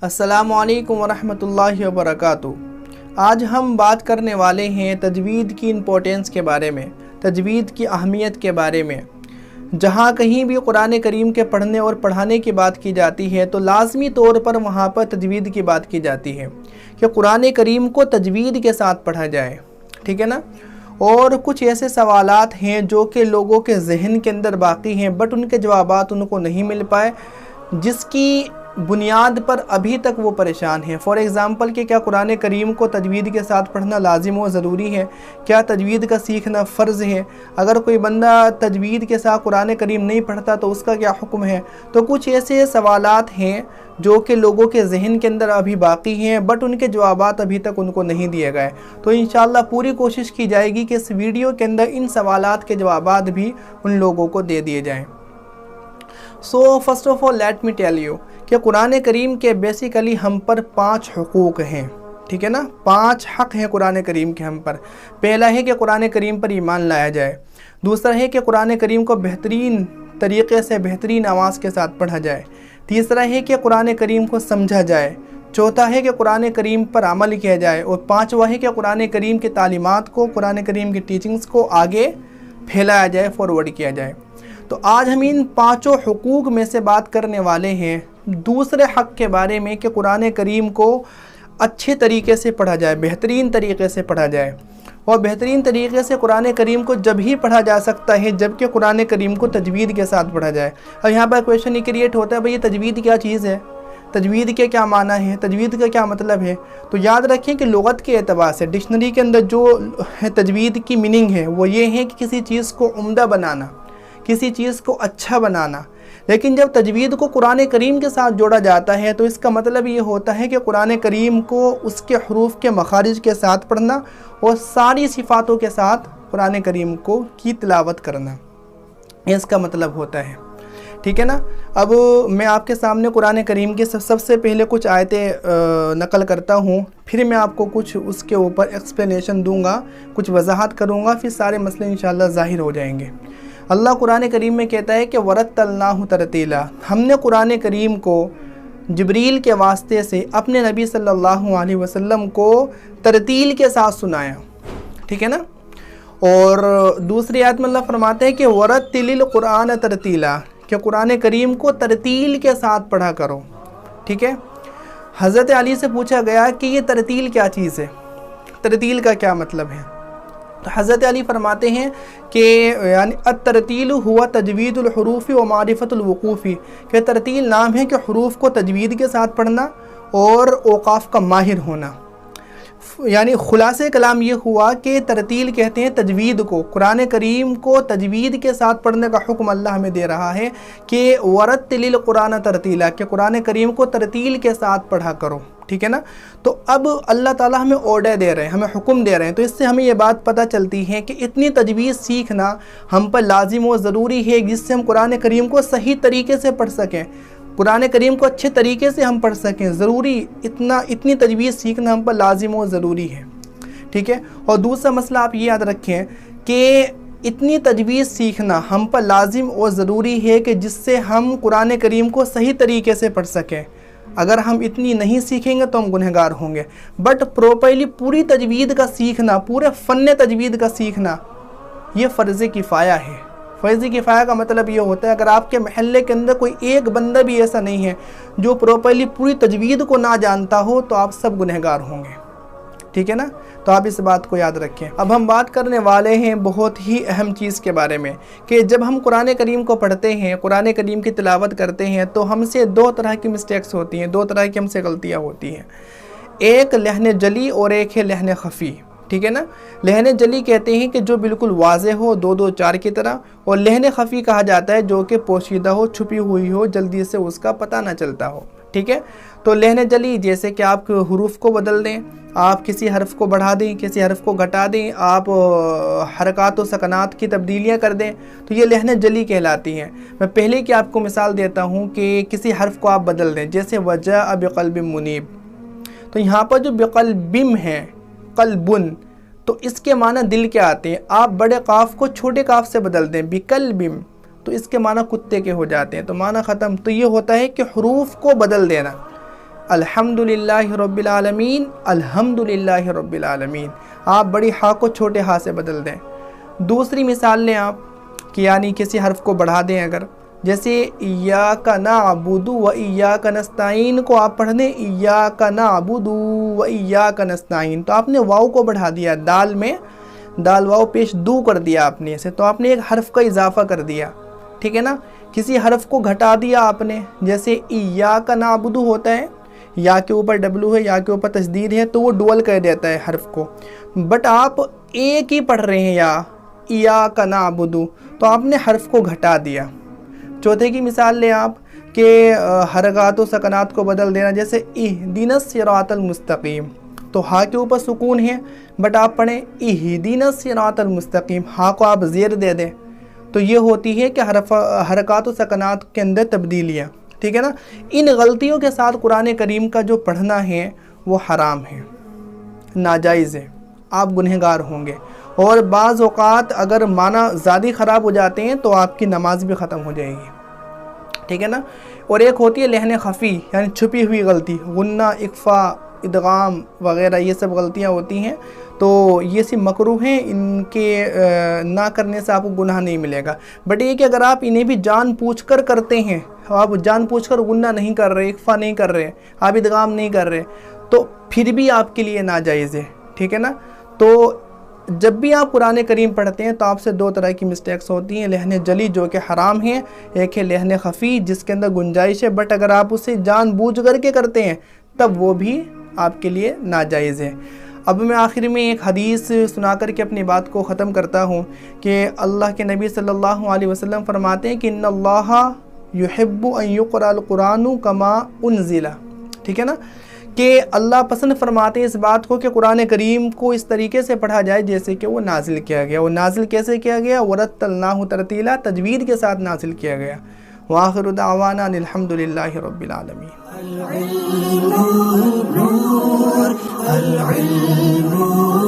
السلام علیکم ورحمۃ اللہ وبرکاتہ۔ آج ہم بات کرنے والے ہیں تجوید کی امپورٹنس کے بارے میں، تجوید کی اہمیت کے بارے میں۔ جہاں کہیں بھی قرآن کریم کے پڑھنے اور پڑھانے کی بات کی جاتی ہے تو لازمی طور پر وہاں پر تجوید کی بات کی جاتی ہے کہ قرآن کریم کو تجوید کے ساتھ پڑھا جائے، ٹھیک ہے نا۔ اور کچھ ایسے سوالات ہیں جو کہ لوگوں کے ذہن کے اندر باقی ہیں بٹ ان کے جوابات ان کو نہیں مل پائے، جس کی بنیاد پر ابھی تک وہ پریشان ہیں۔ فار ایگزامپل کہ کیا قرآن کریم کو تجوید کے ساتھ پڑھنا لازم و ضروری ہے؟ کیا تجوید کا سیکھنا فرض ہے؟ اگر کوئی بندہ تجوید کے ساتھ قرآن کریم نہیں پڑھتا تو اس کا کیا حکم ہے؟ تو کچھ ایسے سوالات ہیں جو کہ لوگوں کے ذہن کے اندر ابھی باقی ہیں بٹ ان کے جوابات ابھی تک ان کو نہیں دیے گئے۔ تو انشاءاللہ پوری کوشش کی جائے گی کہ اس ویڈیو کے اندر ان سوالات کے جوابات بھی ان لوگوں کو دے دیے جائیں۔ So first of all let me tell you کہ قرآن کریم کے بیسیکلی ہم پر 5 حقوق ہیں، ٹھیک ہے نا۔ 5 حق ہیں قرآن کریم کے ہم پر۔ پہلا ہے کہ قرآن کریم پر ایمان لایا جائے، دوسرا ہے کہ قرآن کریم کو بہترین طریقے سے بہترین آواز کے ساتھ پڑھا جائے، تیسرا ہے کہ قرآن کریم کو سمجھا جائے، چوتھا ہے کہ قرآن کریم پر عمل کیا جائے، اور پانچواں ہے کہ قرآن کریم کی تعلیمات کو، قرآن کریم کی ٹیچنگز کو آگے پھیلایا جائے، فارورڈ کیا جائے۔ تو آج ہم ان 5 حقوق میں سے بات کرنے والے ہیں دوسرے حق کے بارے میں کہ قرآن کریم کو اچھے طریقے سے پڑھا جائے، بہترین طریقے سے پڑھا جائے۔ اور بہترین طریقے سے قرآن کریم کو جب ہی پڑھا جا سکتا ہے جب کہ قرآن کریم کو تجوید کے ساتھ پڑھا جائے۔ اب یہاں پر کویشچن یہ کریٹ ہوتا ہے بھئی یہ تجوید کیا چیز ہے؟ تجوید کے کیا معنی ہے؟ تجوید کا کیا مطلب ہے؟ تو یاد رکھیں کہ لغت کے اعتبار سے ڈکشنری کے اندر جو تجوید کی میننگ ہے وہ یہ ہے کہ کسی چیز کو عمدہ بنانا، کسی چیز کو اچھا بنانا۔ لیکن جب تجوید کو قرآن کریم کے ساتھ جوڑا جاتا ہے تو اس کا مطلب یہ ہوتا ہے کہ قرآن کریم کو اس کے حروف کے مخارج کے ساتھ پڑھنا اور ساری صفاتوں کے ساتھ قرآن کریم کی تلاوت کرنا، اس کا مطلب ہوتا ہے، ٹھیک ہے نا۔ اب میں آپ کے سامنے قرآن کریم کی سب سے پہلے کچھ آیتیں نقل کرتا ہوں، پھر میں آپ کو کچھ اس کے اوپر ایکسپلینیشن دوں گا، کچھ وضاحت کروں گا، پھر سارے مسئلے انشاءاللہ ظاہر ہو جائیں گے۔ اللہ قرآن کریم میں کہتا ہے کہ وَرَتَّلْنَاهُ تَرْتِيلًا، ہم نے قرآن کریم کو جبریل کے واسطے سے اپنے نبی صلی اللہ علیہ وسلم کو ترتیل کے ساتھ سنایا، ٹھیک ہے نا۔ اور دوسری آیت میں اللہ فرماتے ہیں کہ وَرَتِّلِ الْقُرْآنَ تَرْتِيلًا، کہ قرآن کریم کو ترتیل کے ساتھ پڑھا کرو، ٹھیک ہے۔ حضرت علی سے پوچھا گیا کہ یہ ترتیل کیا چیز ہے، ترتیل کا کیا مطلب ہے؟ تو حضرت علی فرماتے ہیں کہ یعنی الترتیل ہوا تجوید الحروف و معرفت الوقوف، کہ ترتیل نام ہے کہ حروف کو تجوید کے ساتھ پڑھنا اور اوقاف کا ماہر ہونا۔ یعنی خلاصہ کلام یہ ہوا کہ ترتیل کہتے ہیں تجوید کو، قرآن کریم کو تجوید کے ساتھ پڑھنے کا حکم اللہ ہمیں دے رہا ہے کہ وَرَتِّلِ الْقُرْآنَ تَرْتِيلًا، کہ قرآن کریم کو ترتیل کے ساتھ پڑھا کرو، ٹھیک ہے نا۔ تو اب اللہ تعالیٰ ہمیں آرڈر دے رہے ہیں، ہمیں حکم دے رہے ہیں، تو اس سے ہمیں یہ بات پتہ چلتی ہے کہ اتنی تجوید سیکھنا ہم پر لازم و ضروری ہے جس سے ہم قرآن کریم کو صحیح طریقے سے پڑھ سکیں، قرآن کریم کو اچھے طریقے سے ہم پڑھ سکیں، ضروری اتنی تجوید سیکھنا ہم پر لازم و ضروری ہے، ٹھیک ہے۔ اور دوسرا مسئلہ آپ یہ یاد رکھیں کہ اتنی تجوید سیکھنا ہم پر لازم و ضروری ہے کہ جس سے ہم قرآن کریم کو صحیح طریقے سے پڑھ سکیں۔ اگر ہم اتنی نہیں سیکھیں گے تو ہم گنہگار ہوں گے، بٹ پروپرلی پوری تجوید کا سیکھنا، پورے فن تجوید کا سیکھنا یہ فرض کفایہ ہے۔ فرض کفایہ کا مطلب یہ ہوتا ہے اگر آپ کے محلے کے اندر کوئی ایک بندہ بھی ایسا نہیں ہے جو پروپرلی پوری تجوید کو نہ جانتا ہو تو آپ سب گنہگار ہوں گے، ٹھیک ہے نا۔ تو آپ اس بات کو یاد رکھیں۔ اب ہم بات کرنے والے ہیں بہت ہی اہم چیز کے بارے میں کہ جب ہم قرآن کریم کو پڑھتے ہیں، قرآن کریم کی تلاوت کرتے ہیں تو ہم سے 2 طرح کی مسٹیکس ہوتی ہیں، 2 طرح کی ہم سے غلطیاں ہوتی ہیں، ایک لحن جلی اور ایک ہے لحن خفی، ٹھیک ہے نا۔ لحن جلی کہتے ہیں کہ جو بالکل واضح ہو 2 4 کی طرح، اور لحن خفی کہا جاتا ہے جو کہ پوشیدہ ہو، چھپی ہوئی ہو، جلدی سے اس کا پتہ نہ چلتا ہو، ٹھیک ہے۔ تو لحن جلی جیسے کہ آپ حروف کو بدل دیں، آپ کسی حرف کو بڑھا دیں، کسی حرف کو گھٹا دیں، آپ حرکات و سکنات کی تبدیلیاں کر دیں، تو یہ لحن جلی کہلاتی ہیں۔ میں پہلے کی آپ کو مثال دیتا ہوں کہ کسی حرف کو آپ بدل دیں، جیسے وجاء بقلب منیب، تو یہاں پر جو بقلبم ہے، قلبن، تو اس کے معنی دل کے آتے ہیں۔ آپ بڑے قاف کو چھوٹے قاف سے بدل دیں، بقلبم، تو اس کے معنی کتے کے ہو جاتے ہیں، تو معنی ختم۔ تو یہ ہوتا ہے کہ حروف کو بدل دینا، الحمدللہ رب العالمین الحمدللہ رب العالمین، آپ بڑی ہا کو چھوٹے ہا سے بدل دیں۔ دوسری مثال لیں آپ کہ یعنی کسی حرف کو بڑھا دیں، اگر جیسے ایاک نعبد و ایاک نستعین کو آپ پڑھ دیں ایاک نعبد و ایاک نستعین، تو آپ نے واو کو بڑھا دیا، دال میں دال واو پیش دو کر دیا آپ نے اسے، تو آپ نے ایک حرف کا اضافہ کر دیا، ٹھیک ہے نا۔ کسی حرف کو گھٹا دیا آپ نے، جیسے ایاک نعبد ہوتا ہے، یا کے اوپر ڈبلو ہے، یا کے اوپر تشدید ہے، تو وہ ڈول کر دیتا ہے حرف کو، بٹ آپ ایک ہی پڑھ رہے ہیں یا ایاک نعبد، تو آپ نے حرف کو گھٹا دیا۔ چوتھے کی مثال لیں آپ کہ حرکات و سکنات کو بدل دینا، جیسے اہدنا الصراط المستقیم، تو ہا کے اوپر سکون ہے بٹ آپ پڑھیں اہدنا الصراط المستقیم، ہا کو آپ زیر دے دیں، تو یہ ہوتی ہے کہ حرکات و سکنات کے اندر تبدیلیاں، ٹھیک ہے نا۔ ان غلطیوں کے ساتھ قرآن کریم کا جو پڑھنا ہے وہ حرام ہے، ناجائز ہے، آپ گنہگار ہوں گے، اور بعض اوقات اگر معنی زیادہ خراب ہو جاتے ہیں تو آپ کی نماز بھی ختم ہو جائے گی، ٹھیک ہے نا۔ اور ایک ہوتی ہے لہن خفی، یعنی چھپی ہوئی غلطی، غنہ، اخفا، ادغام وغیرہ، یہ سب غلطیاں ہوتی ہیں، تو یہ سی مکروہ ہیں، ان کے نہ کرنے سے آپ کو گناہ نہیں ملے گا، بٹ یہ کہ اگر آپ انہیں بھی جان پوچھ کر کرتے ہیں، آپ جان پوچھ کر غنہ نہیں کر رہے، اخفا نہیں کر رہے، آپ ادغام نہیں کر رہے، تو پھر بھی آپ کے لیے ناجائز ہے، ٹھیک ہے نا۔ تو جب بھی آپ قرآن کریم پڑھتے ہیں تو آپ سے دو طرح کی مسٹیکس ہوتی ہیں، لہن جلی جو کہ حرام ہے، ایک ہے لہن خفی جس کے اندر گنجائش ہے، بٹ اگر آپ اسے جان بوجھ کر کے کرتے ہیں تب وہ بھی آپ کے لیے ناجائز ہے۔ اب میں آخر میں ایک حدیث سنا کر کے اپنی بات کو ختم کرتا ہوں کہ اللہ کے نبی صلی اللہ علیہ وسلم فرماتے ہیں کہ ان اللہ یحب ان یقرأ القرآن کما انزل، ٹھیک ہے نا، کہ اللہ پسند فرماتے ہیں اس بات کو کہ قرآن کریم کو اس طریقے سے پڑھا جائے جیسے کہ وہ نازل کیا گیا۔ وہ نازل کیسے کیا گیا؟ ورتلناہ ترتیلا، تجوید کے ساتھ نازل کیا گیا۔ وآخر دعوانا الحمدللہ رب العالمین۔ العلم نور، العلم